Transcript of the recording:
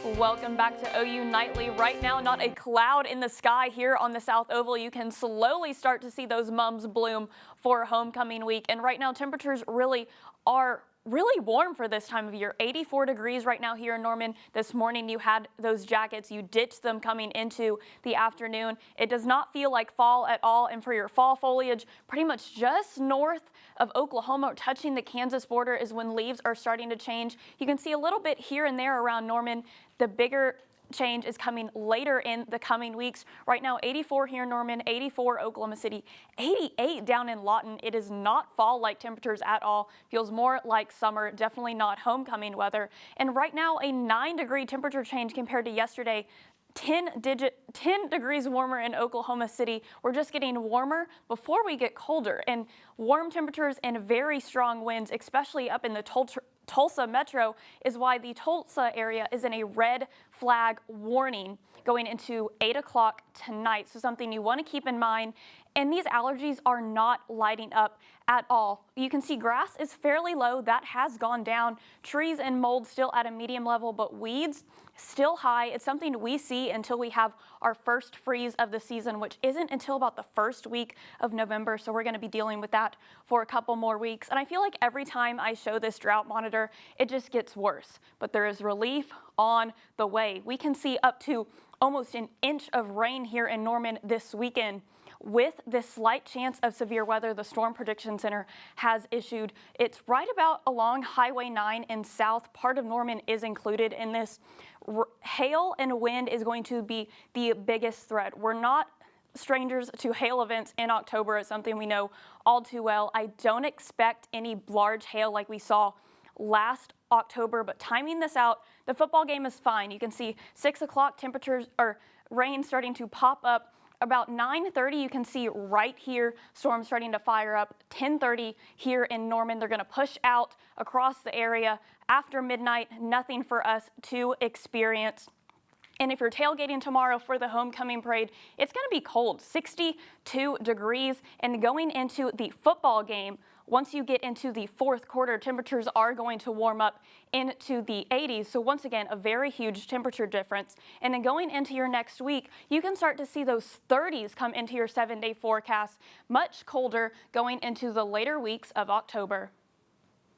Welcome back to OU Nightly. Right now, not a cloud in the sky here on the South Oval. You can slowly start to see those mums bloom for homecoming week. And right now, temperatures are really warm for this time of year. 84 degrees right now here in Norman. This morning you had those jackets. You ditched them coming into the afternoon. It does not feel like fall at all. And for your fall foliage, pretty much just north of Oklahoma, touching the Kansas border, is when leaves are starting to change. You can see a little bit here and there around Norman. The bigger change is coming later in the coming weeks. Right now, 84 here in Norman, 84 Oklahoma City, 88 down in Lawton. It is not fall-like temperatures at all. Feels more like summer, definitely not homecoming weather. And right now, a 9-degree temperature change compared to yesterday. 10 degrees warmer in Oklahoma City. We're just getting warmer before we get colder, and warm temperatures and very strong winds, especially up in the Tulsa metro, is why the Tulsa area is in a red flag warning going into 8 o'clock tonight. So something you want to keep in mind. And these allergies are not lighting up at all. You can see grass is fairly low. That has gone down. Trees and mold still at a medium level, but weeds still high. It's something we see until we have our first freeze of the season, which isn't until about the first week of November. So we're going to be dealing with that for a couple more weeks. And I feel like every time I show this drought monitor, it just gets worse. But there is relief on the way. We can see up to almost an inch of rain here in Norman this weekend. With this slight chance of severe weather, the Storm Prediction Center has issued. It's right about along Highway 9 in south. Part of Norman is included in this. Hail and wind is going to be the biggest threat. We're not strangers to hail events in October. It's something we know all too well. I don't expect any large hail like we saw last October, but timing this out, the football game is fine. You can see 6 o'clock temperatures or rain starting to pop up. About 9:30, you can see right here, storms starting to fire up. 10:30 here in Norman. They're going to push out across the area. After midnight, nothing for us to experience. And if you're tailgating tomorrow for the homecoming parade, it's going to be cold, 62 degrees. And going into the football game, once you get into the fourth quarter, temperatures are going to warm up into the 80s. So once again, a very huge temperature difference. And then going into your next week, you can start to see those 30s come into your 7-day forecast, much colder going into the later weeks of October.